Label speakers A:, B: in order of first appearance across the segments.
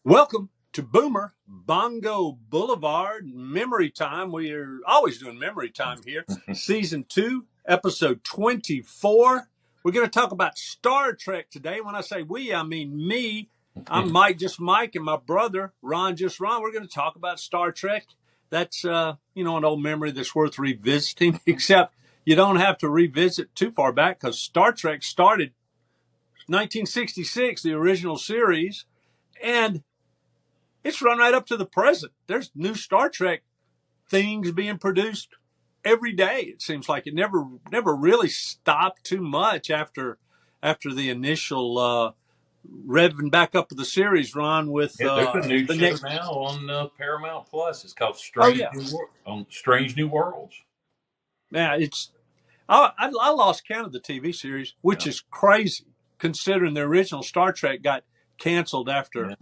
A: Welcome to Boomer Bongo Boulevard Memory Time. We are always doing memory time here. Season 2, episode 24. We're going to talk about Star Trek today. When I say we, I mean me. I'm Mike, just Mike, and my brother, Ron, just Ron. We're going to talk about Star Trek. That's, an old memory that's worth revisiting, except you don't have to revisit too far back because Star Trek started 1966, the original series, and it's run right up to the present. There's new Star Trek things being produced every day. It seems like it never really stopped too much after the initial revving back up of the series, Ron, with
B: Yeah, there's a new
A: the
B: show
A: next.
B: now on Paramount Plus. It's called
A: Oh yeah,
B: Strange New Worlds.
A: yeah. I lost count of the TV series, which
B: Yeah,
A: is crazy considering the original Star Trek got canceled after
B: yeah,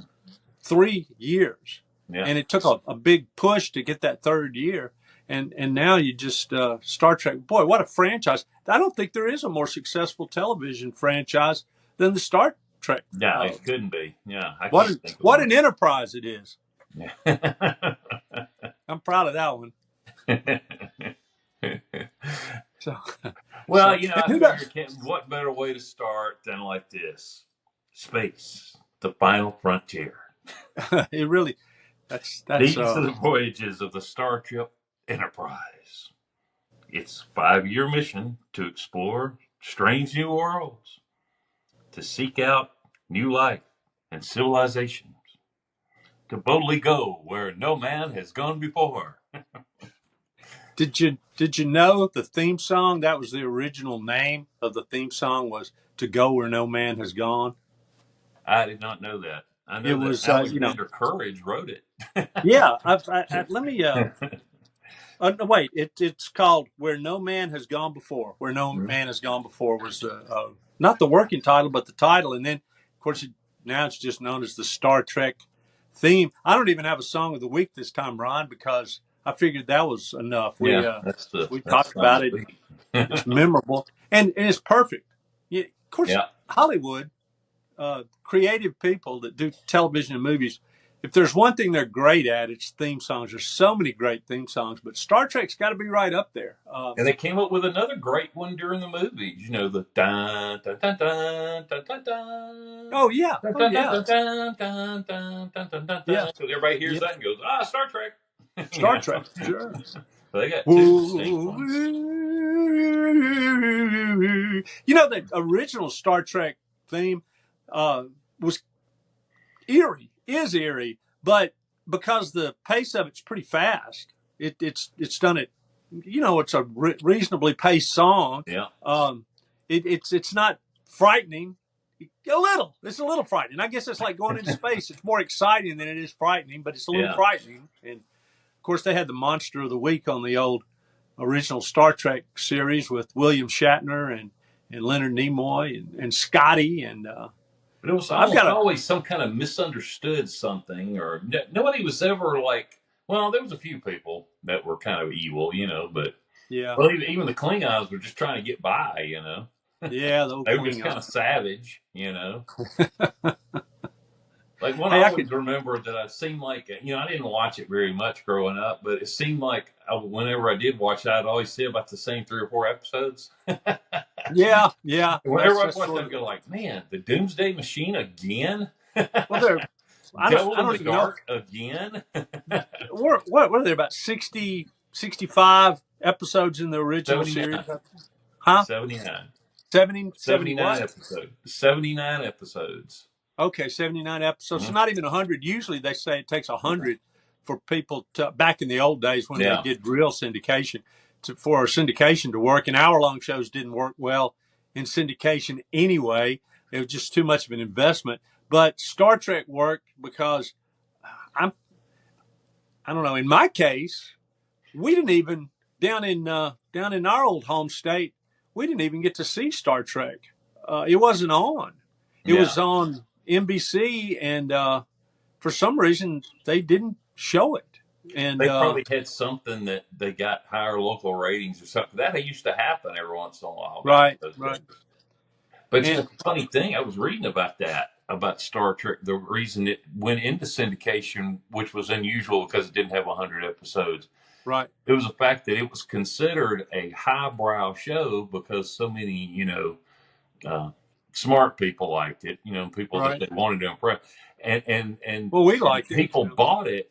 A: 3 years,
B: yeah.
A: and it took a big push to get that third year. And now you just Star Trek. Boy, what a franchise! I don't think there is a more successful television franchise than the Star Trek.
B: Yeah, it couldn't be. Yeah, I
A: What
B: can't
A: an,
B: think of
A: what
B: one.
A: an enterprise it is!
B: Yeah.
A: I'm proud of that one. So,
B: Well,
A: and
B: I
A: who
B: figure
A: does?
B: what better way to start than like this? Space, the final frontier.
A: It really. That's
B: These are the voyages of the Starship Enterprise. Its 5-year mission to explore strange new worlds, to seek out new life and civilizations, to boldly go where no man has gone before.
A: Did you know the theme song? That was the original name of the theme song, was "To Go Where No Man Has Gone."
B: I did not know that. I
A: It
B: know that
A: was,
B: Alexander Courage wrote it.
A: yeah. Let me. No, wait. It's called "Where No Man Has Gone Before." "Where No Man Has Gone Before" was the not the working title, but the title, and then of course now it's just known as the Star Trek theme. I don't even have a song of the week this time, Ron, because I figured that was enough.
B: Yeah,
A: We
B: that's
A: talked
B: fun
A: about
B: to
A: it.
B: speak.
A: It's memorable and it's perfect. Yeah, of course,
B: Yeah,
A: Hollywood, creative people that do television and movies, if there's one thing they're great at, it's theme songs. There's so many great theme songs, but Star Trek's got to be right up there.
B: and they came up with another great one during the movies. The dun dun dun dun dun dun dun.
A: Oh yeah,
B: Dun,
A: oh
B: dun, dun,
A: yeah,
B: dun, dun, dun, dun, dun, dun, dun,
A: yeah,
B: dun. So everybody hears
A: yeah.
B: that and goes, Star Trek.
A: Star Trek, sure.
B: So they got two distinct
A: You
B: ones.
A: know, the original Star Trek theme uh, was is eerie, but because the pace of it's pretty fast, it's done it. It's a reasonably paced song.
B: Yeah,
A: It's not frightening. A little. It's a little frightening. I guess it's like going into space. It's more exciting than it is frightening, but it's a little
B: yeah.
A: frightening. And of course, they had the Monster of the Week on the old original Star Trek series with William Shatner and Leonard Nimoy and Scotty. And
B: But it was
A: so I've got
B: almost
A: a
B: always some kind of misunderstood something, or nobody was ever like, well, there was a few people that were kind of evil, but
A: yeah,
B: well, even the Klingons were just trying to get by.
A: yeah, the old
B: They were just kind
A: Klingon.
B: of savage. Like one I
A: Hey, I could.
B: always remember that I seemed like, I didn't watch it very much growing up, but it seemed like whenever I did watch it, I'd always see about the same 3 or 4 episodes.
A: Yeah, yeah.
B: Whenever I
A: That's
B: watched
A: sort
B: that,
A: of.
B: I'd go like, man, the Doomsday Machine again?
A: Well, they're.
B: Devil
A: I
B: in the
A: don't even know.
B: Dark again?
A: What are there, about 60, 65 episodes in the original series?
B: 79.
A: Huh?
B: 79.
A: 70
B: 79
A: what?
B: episodes. 79 episodes.
A: Okay, 79 episodes. So
B: Mhm.
A: not even 100. Usually they say it takes 100 for people to, back in the old days when they
B: Yeah.
A: did real syndication, for syndication to work. And hour-long shows didn't work well in syndication anyway. It was just too much of an investment. But Star Trek worked because I'm I don't know. In my case, we didn't even down in our old home state, we didn't even get to see Star Trek. It wasn't on. It
B: Yeah.
A: was on NBC, and for some reason they didn't show it. And
B: They probably had something that they got higher local ratings or something. That used to happen every once in a while back in
A: right,
B: those
A: right,
B: days. But
A: and
B: funny thing, I was reading about that. about Star Trek, the reason it went into syndication, which was unusual because it didn't have 100 episodes,
A: Right.
B: it was the fact that it was considered a highbrow show because so many, uh, smart people liked it, people that
A: Right.
B: they wanted to impress, and
A: Well, we liked it.
B: people bought it.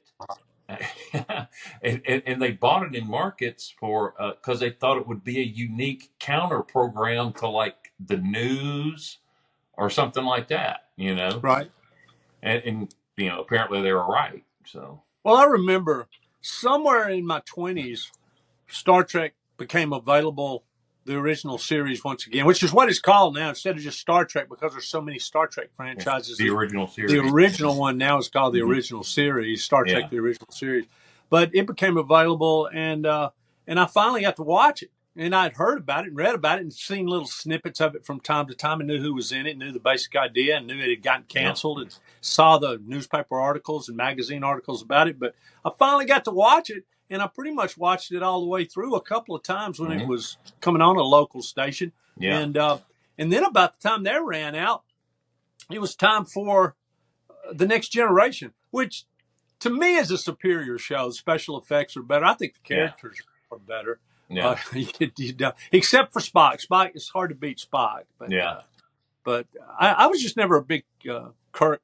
B: and they bought it in markets for because they thought it would be a unique counter program to like the news or something like that.
A: Right.
B: And apparently they were right. So
A: Well, I remember somewhere in my 20s, Star Trek became available, the original series once again, which is what it's called now instead of just Star Trek, because there's so many Star Trek franchises.
B: the original
A: The
B: series.
A: original one now is called the
B: Hmm.
A: original series, Star Trek
B: Yeah.
A: the original series. But it became available, and I finally got to watch it. And I'd heard about it and read about it and seen little snippets of it from time to time and knew who was in it, knew the basic idea, and knew it had gotten
B: Yeah.
A: canceled, and saw the newspaper articles and magazine articles about it. But I finally got to watch it, and I pretty much watched it all the way through a couple of times when it
B: Hmm.
A: was coming on a local station.
B: Yeah.
A: And then about the time that ran out, it was time for the Next Generation, which to me is a superior show. The special effects are better. I think the
B: Yeah.
A: characters are better.
B: Yeah.
A: Except for Spock. Spock, it's hard to beat Spock. But
B: Yeah.
A: I was just never a big Kirk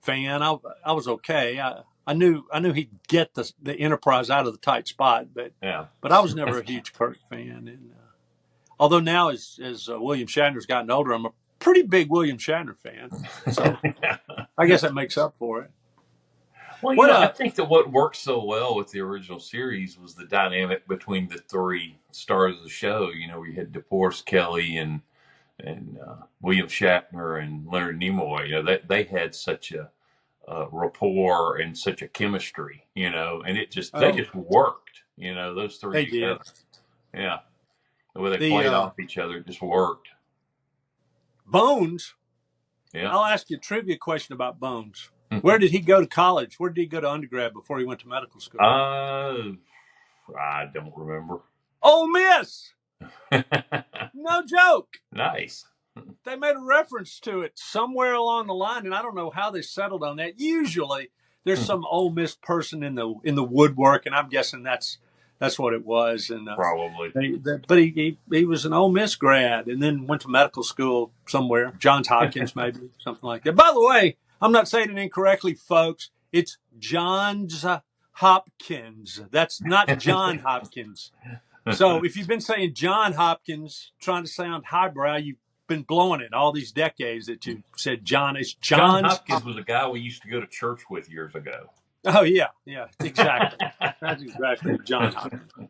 A: fan. I was okay. I knew he'd get the Enterprise out of the tight spot, but
B: Yeah.
A: I was never a huge Kirk fan. And although now as William Shatner's gotten older, I'm a pretty big William Shatner fan. So I guess that makes up for it.
B: Well,
A: What
B: I think that what worked so well with the original series was the dynamic between the three stars of the show. We had DeForest Kelly and William Shatner and Leonard Nimoy. They had such a rapport and such a chemistry. And they just worked. Those three
A: they did.
B: together. Yeah, the way they
A: The
B: played off each other just worked.
A: Bones.
B: Yeah.
A: I'll ask you a trivia question about Bones. Where did he go to college? Where did he go to undergrad before he went to medical school?
B: I don't remember.
A: Ole Miss. No joke.
B: Nice.
A: They made a reference to it somewhere along the line, and I don't know how they settled on that. Usually, there's some Ole Miss person in the woodwork, and I'm guessing that's what it was. And
B: Probably.
A: but he was an Ole Miss grad, and then went to medical school somewhere, Johns Hopkins maybe, something like that. By the way, I'm not saying it incorrectly, folks. It's Johns Hopkins. That's not John Hopkins. So if you've been saying John Hopkins, trying to sound highbrow, you've been blowing it all these decades that you said John. It's
B: John
A: Johns
B: Hopkins was a guy we used to go to church with years ago.
A: Oh yeah, exactly. That's exactly John Hopkins.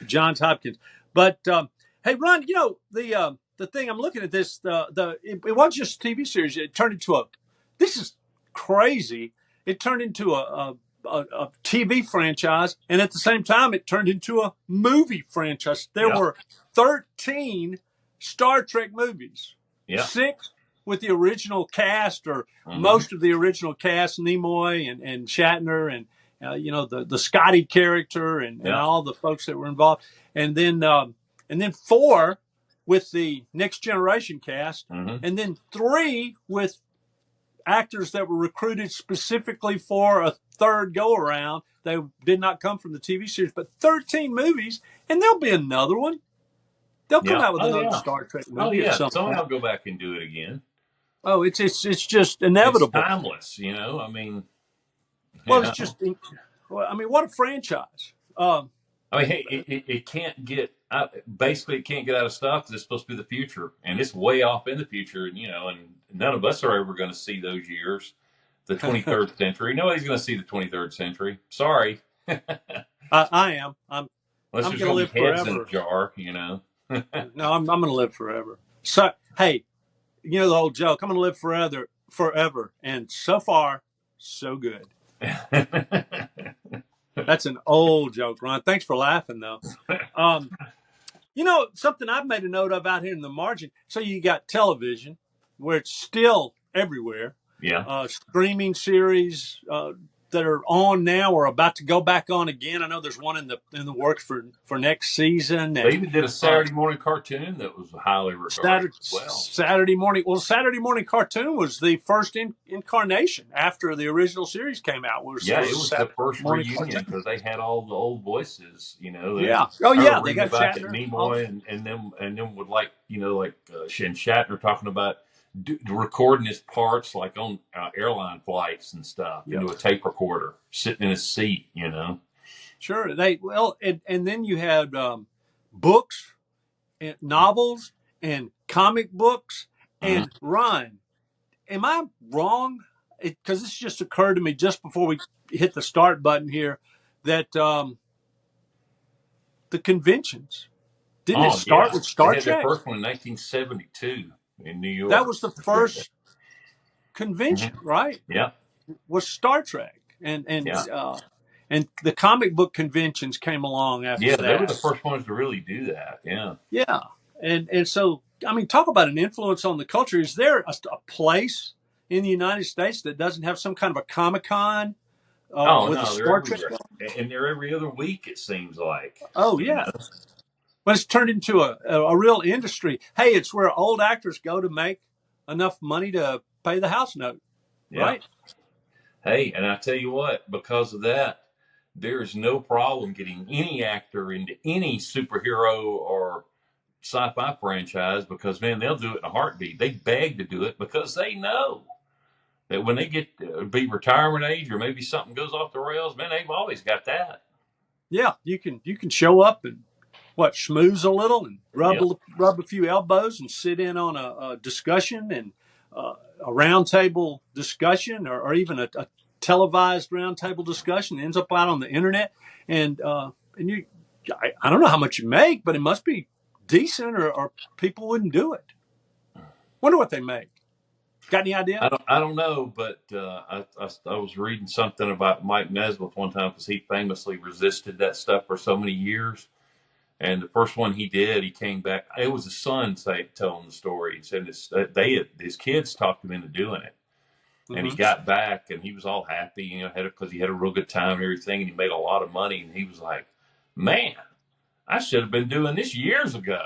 A: Johns Hopkins. But hey, Ron, the thing I'm looking at this it wasn't just a TV series. It turned into this is crazy. It turned into a TV franchise, and at the same time, it turned into a movie franchise. There were 13 Star Trek movies.
B: Yeah.
A: 6 with the original cast, or most of the original cast, Nimoy and Shatner, and the Scotty character, and all the folks that were involved, and then 4 with the Next Generation cast, and then 3 with actors that were recruited specifically for a third go around. They did not come from the TV series, but 13 movies, and there'll be another one. They'll come out with another Star Trek movie.
B: Oh yeah, someone will go back and do it again.
A: Oh, it's just inevitable.
B: It's timeless, I mean.
A: Well, it's just. I mean, what a franchise.
B: Hey, it can't get basically it can't get out of stock because it's supposed to be the future, and it's way off in the future, and none of us are ever going to see those years, the 23rd century. Nobody's going to see the 23rd century. Sorry.
A: I am. I'm
B: Unless
A: going to live
B: heads
A: forever.
B: in a jar,
A: No, I'm going to live forever. So, hey, the old joke. I'm going to live forever, and so far, so good. That's an old joke, Ron. Thanks for laughing, though. Something I've made a note of out here in the margin. So you got television, where it's still everywhere.
B: Yeah.
A: Streaming series, that are on now or about to go back on again. I know there's one in the works for next season,
B: They
A: and
B: even did a Saturday morning cartoon that was highly regarded as well.
A: Saturday morning. Well, Saturday morning cartoon was the first incarnation after the original series came out. Was
B: Yeah, it
A: a
B: was the
A: Saturday
B: first
A: morning
B: reunion
A: cartoon?
B: because they had all the old voices.
A: Yeah. Oh
B: I
A: yeah,
B: remember
A: they
B: reading
A: got
B: about that
A: Shatner. All
B: Nimoy and them would like and Shatner talking about recording his parts like on airline flights and stuff
A: yeah,
B: into a tape recorder, sitting in his seat.
A: sure. And then you had books and novels and comic books
B: Mhm.
A: and Ryan. Am I wrong? Because this just occurred to me just before we hit the start button here that the conventions didn't it
B: Oh
A: start
B: yeah,
A: with
B: they
A: Star
B: had their
A: Trek?
B: first one in 1972 in New
A: That
B: York.
A: was the first convention,
B: Mhm.
A: right?
B: Yeah,
A: Was Star Trek,
B: yeah.
A: and the comic book conventions came along after
B: Yeah, they were the
A: that.
B: first ones to really do that. Yeah.
A: Yeah, and so I mean, talk about an influence on the culture. Is there a place in the United States that doesn't have some kind of a Comic Con
B: Oh
A: with a
B: no, they're
A: Star Trek
B: everywhere,
A: film?
B: and they're every other week. It seems like.
A: Oh
B: You
A: yeah,
B: know.
A: but it's turned into a real industry. Hey, it's where old actors go to make enough money to pay the house note,
B: Yeah.
A: right?
B: Hey, and I tell you what, because of that, there is no problem getting any actor into any superhero or sci-fi franchise because man, they'll do it in a heartbeat. They beg to do it because they know that when they get to be retirement age or maybe something goes off the rails, man, they've always got that.
A: Yeah, you can show up and what schmooze a little and
B: Yep.
A: rub a few elbows and sit in on a discussion and a roundtable discussion or even a televised roundtable discussion ends up out on the internet and I don't know how much you make, but it must be decent or people wouldn't do it. Wonder what they make. Got any idea?
B: I don't know, but I was reading something about Mike Nesmith one time because he famously resisted that stuff for so many years. And the first one he did, he came back. It was his son telling the story. He said his kids talked him into doing it, and he
A: Mm-hmm.
B: got back and he was all happy, because he had a real good time and everything, and he made a lot of money. And he was like, "Man, I should have been doing this years ago."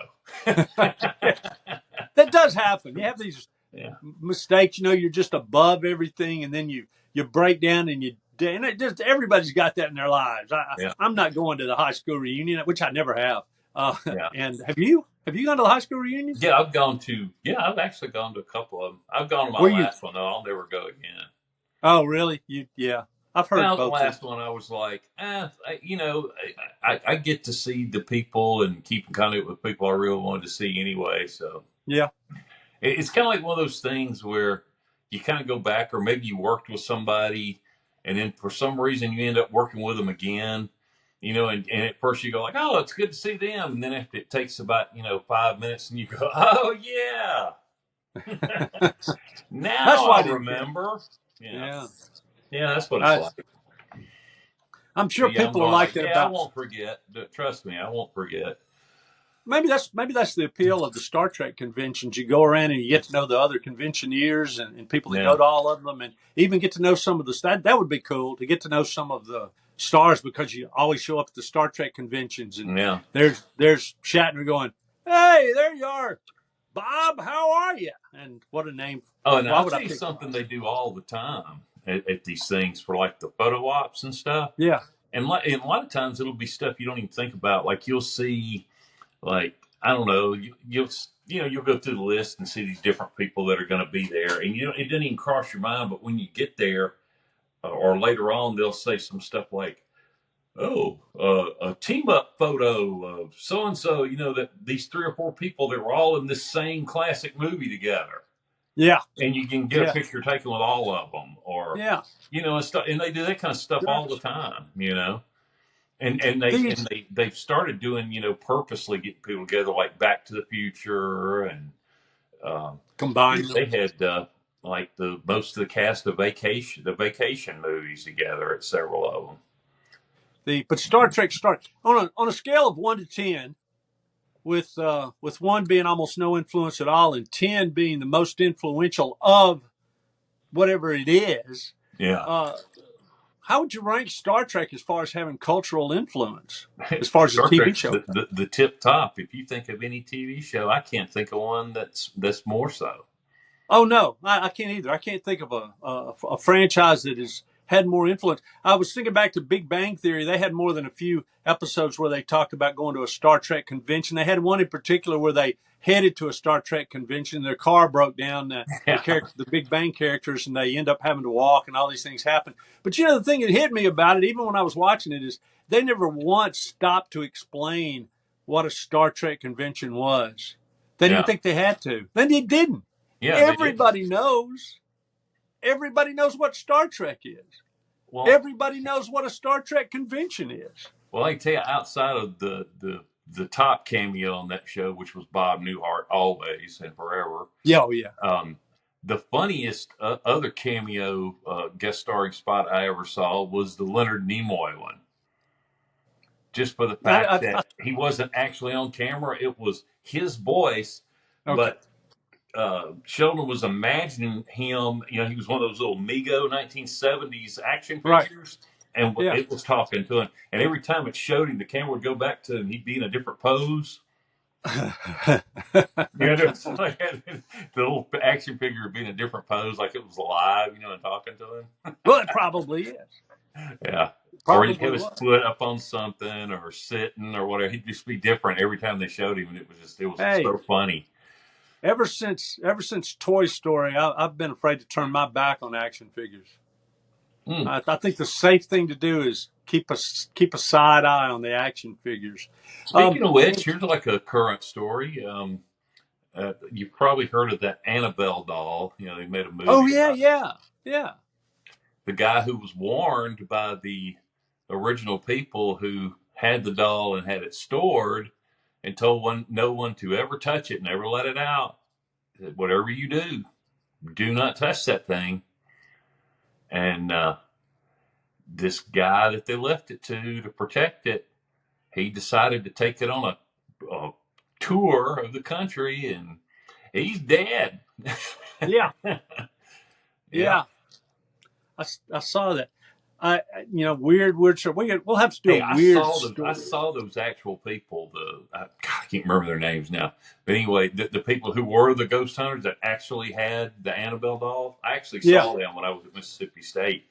A: That does happen. You have these
B: Yeah,
A: mistakes. You're just above everything, and then you break down and it just everybody's got that in their lives.
B: yeah,
A: I'm not going to the high school reunion, which I never have.
B: yeah.
A: And have you? Have you gone to the high school reunion?
B: I've actually gone to a couple of them. I've gone to my
A: Were you?
B: last one. No, I'll never go again.
A: Oh, really? Yeah. I've heard
B: Well, the
A: both of
B: last
A: them.
B: one I was like, I get to see the people and keep in contact with people I really wanted to see anyway. So
A: Yeah.
B: it's kind of like one of those things where you kind of go back, or maybe you worked with somebody, and then for some reason you end up working with them again. And at first you go like, oh, it's good to see them, and then after it takes about 5 minutes, and you go, oh yeah,
A: That's
B: now
A: why I
B: I
A: didn't care.
B: remember. Yeah,
A: Yeah.
B: yeah, that's what it's
A: I,
B: like.
A: I'm sure
B: But yeah, I'm
A: people are
B: going
A: like
B: like,
A: that
B: yeah, I
A: about.
B: won't forget. Trust me, I won't forget.
A: Maybe that's the appeal of the Star Trek conventions. You go around and you get to know the other conventioneers and people that go
B: Yeah,
A: to all of them, and even get to know some of the that would be cool to get to know some of the stars because you always show up at the Star Trek conventions and
B: yeah.
A: there's Shatner going, "Hey, there you are, Bob. How are you?" And what a name!
B: Oh, and
A: Why
B: I'll
A: would I
B: tell you
A: pick
B: something
A: Bob?
B: they do all the time at these things for like the photo ops and stuff.
A: Yeah,
B: And a lot of times it'll be stuff you don't even think about. Like you'll see, like I don't know, you'll go through the list and see these different people that are going to be there, and it doesn't even cross your mind. But when you get there, or later on, they'll say some stuff like, "Oh, a team up photo of so and so." That these three or four people that were all in this same classic movie together,
A: yeah,
B: and you can get a
A: yeah,
B: picture taken with all of them, or
A: yeah.
B: and stuff. And they do that kind of stuff all the
A: Gosh.
B: time. And
A: These
B: they've started doing purposely getting people together like Back to the Future, and
A: combine them.
B: they had like the most of the cast of vacation movies together at several of them.
A: But Star Trek start on a scale of 1 to 10, with 1 being almost no influence at all and 10 being the most influential of whatever it is.
B: Yeah.
A: Uh, how would you rank Star Trek as far as having cultural influence, as far as the
B: Star
A: TV
B: Trek's
A: show?
B: the tip top. If you think of any TV show, I can't think of one that's more so.
A: Oh no, I can't either. I can't think of a franchise that has had more influence. I was thinking back to Big Bang Theory. They had more than a few episodes where they talked about going to a Star Trek convention. They had one in particular where they headed to a Star Trek convention. Their car broke down. The Big Bang characters, and they end up having to walk, and all these things happen. But the thing that hit me about it, even when I was watching it, is they never once stopped to explain what a Star Trek convention was. They didn't
B: Yeah,
A: think they had to. Then they didn't.
B: yeah, they did.
A: Everybody knows. Everybody knows what Star Trek is.
B: Well,
A: Everybody knows what a Star Trek convention is.
B: well, I can tell you, outside of the top cameo on that show, which was Bob Newhart, always and forever.
A: Yeah, oh yeah.
B: The funniest other cameo guest starring spot I ever saw was the Leonard Nimoy one. Just for the fact that he wasn't actually on camera, it was his voice,
A: Okay.
B: but Sheldon was imagining him. He was one of those little Mego 1970s action figures, and it was talking to him. And every time it showed him, the camera would go back to him. He'd be in a different pose. The little action figure would be in a different pose, like it was alive, and talking to him.
A: Well, it probably is.
B: Yeah.
A: Probably
B: or he'd have his foot up on something or sitting or whatever. He'd just be different every time they showed him, and it was so funny.
A: Ever since Toy Story, I've been afraid to turn my back on action figures. I think the safe thing to do is keep a side eye on the action figures.
B: Speaking of which, here's like a current story. You've probably heard of that Annabelle doll. They made a movie.
A: Oh yeah.
B: The guy who was warned by the original people who had the doll and had it stored and told no one to ever touch it, never let it out. Said, whatever you do not touch that thing. And this guy that they left it to protect it, he decided to take it on a tour of the country, and he's dead.
A: Yeah. Yeah. I saw that. Weird story. We'll have to do a weird story.
B: I saw those actual people. I can't remember their names now. But anyway, the people who were the ghost hunters that actually had the Annabelle doll, I actually saw them when I was at Mississippi State.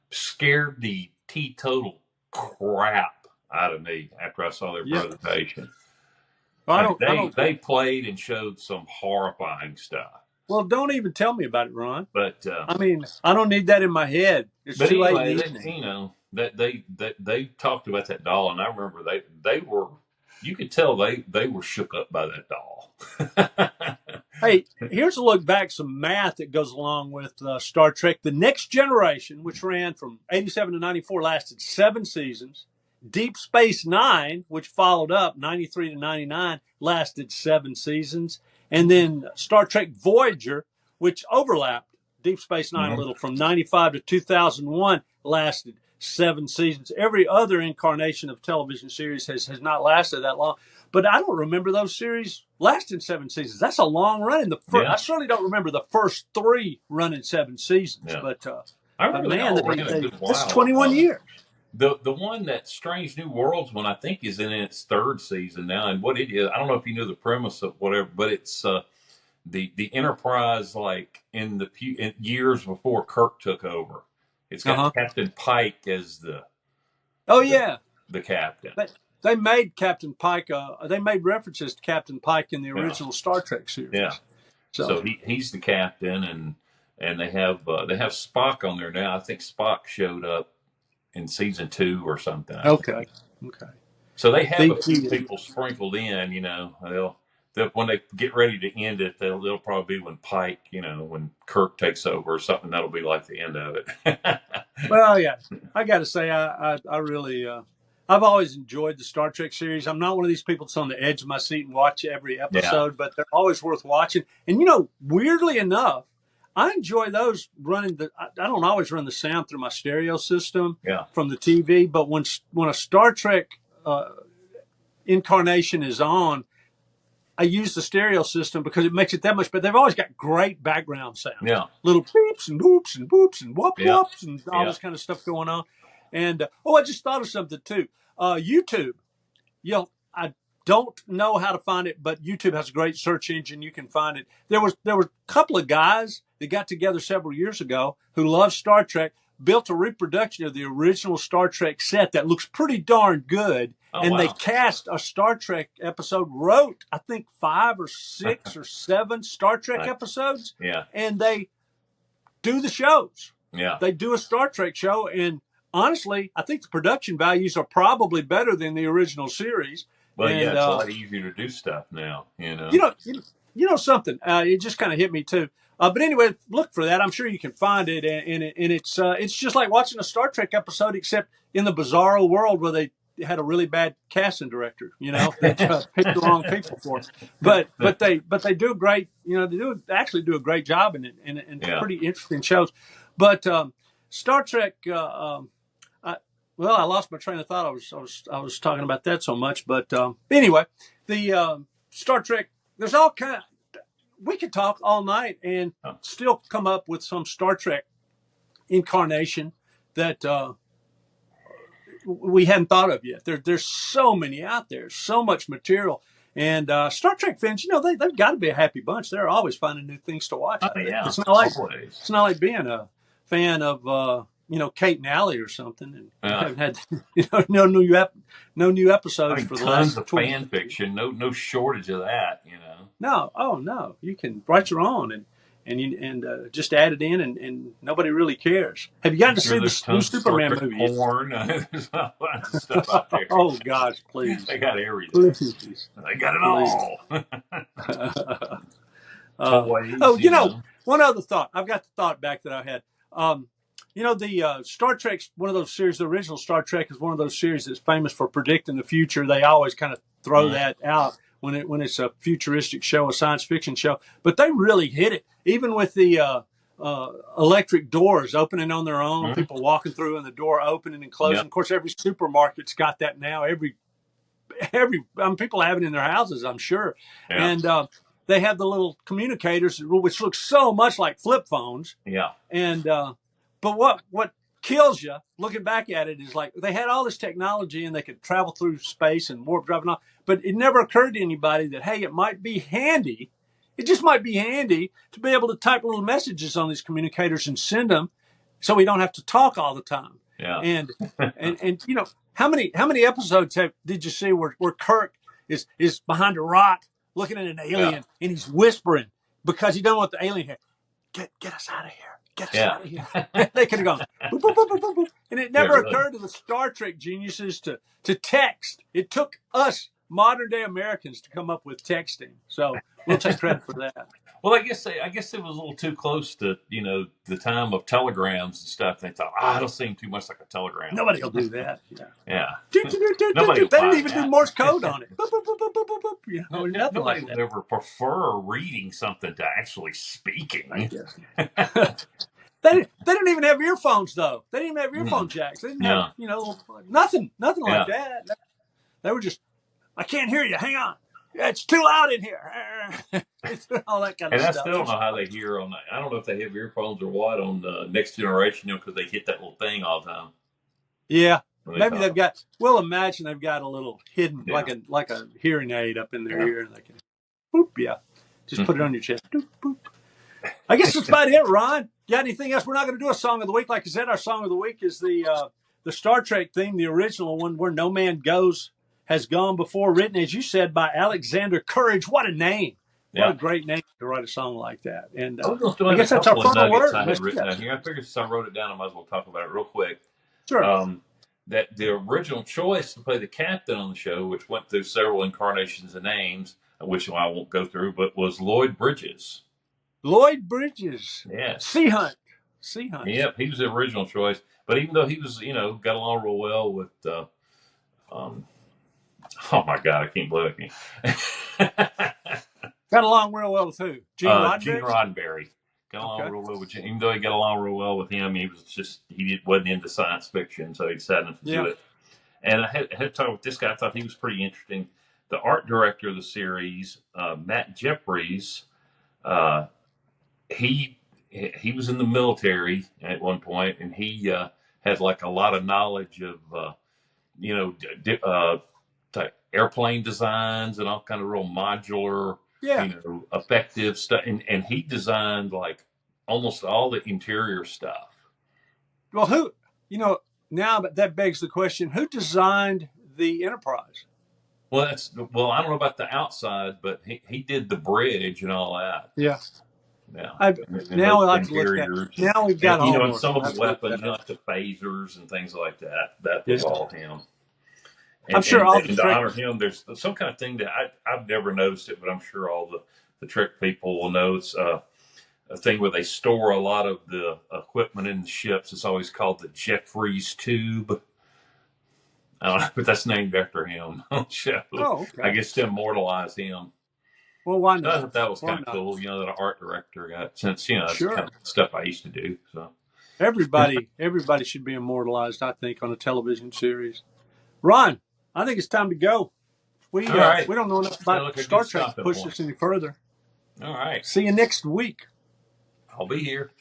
B: Scared the teetotal crap out of me after I saw their presentation. They played and showed some horrifying stuff.
A: Well, don't even tell me about it, Ron.
B: But
A: I don't need that in my head. It's too late in the
B: evening. They talked about that doll, and I remember they were. You could tell they were shook up by that doll.
A: Hey, here's a look back, some math that goes along with Star Trek: The Next Generation, which ran from 87 to 94, lasted 7 seasons. Deep Space Nine, which followed up 93 to 99, lasted 7 seasons. And then Star Trek Voyager, which overlapped Deep Space Nine a little, from 95 to 2001, lasted 7 seasons. Every other incarnation of television series has not lasted that long. But I don't remember those series lasting 7 seasons. That's a long run. I certainly don't remember the first 3 running 7 seasons. Yeah. But
B: I remember
A: that's 21 years.
B: The one that Strange New Worlds one, I think, is in its 3rd season now. And what it is, I don't know if you know the premise of whatever, but it's the Enterprise, like in years before Kirk took over. It's got Captain Pike as the captain.
A: They made Captain Pike. They made references to Captain Pike in the original Star Trek series.
B: Yeah. So he's the captain, and they have Spock on there now. I think Spock showed up in season 2 or something.
A: Okay.
B: So they have a few people sprinkled in. They'll when they get ready to end it, they'll probably be when Pike, when Kirk takes over or something. That'll be like the end of it.
A: Well, yeah, I got to say, I really, I've always enjoyed the Star Trek series. I'm not one of these people that's on the edge of my seat and watch every episode, but they're always worth watching. And weirdly enough, I enjoy those running I don't always run the sound through my stereo system from the TV, but when a Star Trek incarnation is on, I use the stereo system because it makes it that much. But they've always got great background sounds,
B: Yeah.
A: little beeps and boops and boops and whoop
B: Yeah.
A: whoops and all this kind of stuff going on. And I just thought of something too. YouTube. I don't know how to find it, but YouTube has a great search engine. You can find it. There were a couple of guys that got together several years ago who love Star Trek, built a reproduction of the original Star Trek set that looks pretty darn good.
B: Oh,
A: and
B: wow.
A: They cast a Star Trek episode, wrote, I think, 5 or 6 or 7 Star Trek episodes.
B: Yeah.
A: And they do the shows.
B: Yeah.
A: They do a Star Trek show. And honestly, I think the production values are probably better than the original series.
B: Well, yeah, it's a lot easier to do stuff now,
A: You know something. It just kind of hit me too. But anyway, look for that. I'm sure you can find it, and it's just like watching a Star Trek episode, except in the bizarro world where they had a really bad casting director. That picked the wrong people for it. But they do a great. They actually do a great job in it, and pretty interesting shows. But Star Trek. Well, I lost my train of thought. I was talking about that so much, but anyway, the Star Trek. There's all kind. We could talk all night and still come up with some Star Trek incarnation that we hadn't thought of yet. There's so many out there, so much material, and Star Trek fans, they've got to be a happy bunch. They're always finding new things to watch.
B: Yeah,
A: it's not like being a fan of. Kate and Allie or something, and haven't had no new episodes for the last
B: tons of fan fiction. No shortage of that.
A: No, you can write your own and just add it in, and nobody really cares. Have you gotten to see the new Superman movie?
B: Porn, there's a lot of stuff out there.
A: Oh gosh, please!
B: They got everything.
A: Please.
B: They got it all. Toys,
A: one other thought. I've got the thought back that I had. The Star Trek's one of those series. The original Star Trek is one of those series that's famous for predicting the future. They always kind of throw that out when it's a futuristic show, a science fiction show. But they really hit it, even with the electric doors opening on their own, people walking through and the door opening and closing. Of course, every supermarket's got that now. Every people have it in their houses, I'm sure. Yeah. And they have the little communicators, which look so much like flip phones.
B: Yeah.
A: And but what kills you looking back at it is like they had all this technology and they could travel through space and warp drive and all, but it never occurred to anybody that, hey, it might be handy. It just might be handy to be able to type little messages on these communicators and send them so we don't have to talk all the time.
B: Yeah.
A: And how many episodes did you see where Kirk is behind a rock looking at an alien and he's whispering because he doesn't want the alien here. Get us out of here. Get us out of here. They could have gone, boop, boop, boop, boop, boop. And it never occurred to the Star Trek geniuses to text. It took us modern day Americans to come up with texting. So we'll take credit for that.
B: Well, I guess it was a little too close to, the time of telegrams and stuff. They thought, it'll seem too much like a telegram.
A: Nobody will do that.
B: Yeah.
A: They didn't even do Morse code on it. Boop, boop, boop, boop, boop, boop. Nothing
B: Nobody
A: like
B: would
A: that.
B: ever prefer reading something to actually speaking.
A: I guess. They didn't even have earphones, though. They didn't even have earphone jacks. They didn't have, nothing like that. They were just, I can't hear you. Hang on. It's too loud in here. All that kind of stuff.
B: And I still don't know how they hear on that. I don't know if they have earphones or what on the Next Generation, because they hit that little thing all the time.
A: Yeah. Maybe they've got, we'll imagine they've got a little hidden, like a hearing aid up in their ear. And they can, boop, just put it on your chest. Boop, boop. I guess that's about it, Ron. You got anything else? We're not going to do a song of the week. Like I said, our song of the week is the Star Trek theme, the original one, Where No Man Goes Has Gone Before, written, as you said, by Alexander Courage. What a name. What a great name to write a song like that. And I guess that's our final word.
B: I had written down here. I figured since I wrote it down, I might as well talk about it real quick.
A: Sure.
B: That the original choice to play the captain on the show, which went through several incarnations and names, which I won't go through, but was Lloyd Bridges.
A: Lloyd Bridges.
B: Yes.
A: Sea Hunt.
B: Yep, he was the original choice. But even though he was, got along real well with, oh my God, I can't believe it.
A: Got along real well with who? Gene Roddenberry?
B: Gene Roddenberry. Got along real well with Gene. Even though he got along real well with him, he wasn't into science fiction, so he decided not to do it. And I had to talk with this guy. I thought he was pretty interesting. the art director of the series, Matt Jeffries, uh, he he was in the military at one point, and he had like a lot of knowledge of you know type airplane designs and all kind of real modular,
A: Yeah.
B: effective stuff, and he designed like almost all the interior stuff.
A: Well, who, now that begs the question: who designed the Enterprise?
B: Well, I don't know about the outside, but he did the bridge and all that.
A: Yeah.
B: Yeah,
A: I
B: and
A: now
B: most
A: we like to look at.
B: interiors,
A: Now we've
B: and
A: got
B: and
A: homework.
B: some
A: We'll
B: of
A: have
B: the
A: to look
B: weapons,
A: that up.
B: like the phasers and things like that. That
A: Yeah.
B: was all him.
A: I'm
B: And
A: sure
B: and,
A: all the
B: and to
A: Trek.
B: honor him, there's some kind of thing that I've never noticed it, but I'm sure all the Trek people will know. It's a thing where they store a lot of the equipment in the ships. It's always called the Jeffries tube. I don't know, but that's named after him on the show.
A: Oh,
B: I
A: okay.
B: guess to immortalize him.
A: Well, why
B: So I
A: not?
B: thought that was
A: Why
B: kind of
A: not?
B: cool, that an art director got, since, it's kind
A: Sure.
B: of stuff I used to do. So,
A: Everybody should be immortalized. I think on a television series. Ron, I think it's time to go.
B: all right.
A: We don't know enough
B: Sounds
A: about
B: like a good
A: Star Trek to
B: stopping
A: push
B: point.
A: this any further.
B: All right.
A: See you next week.
B: I'll be here.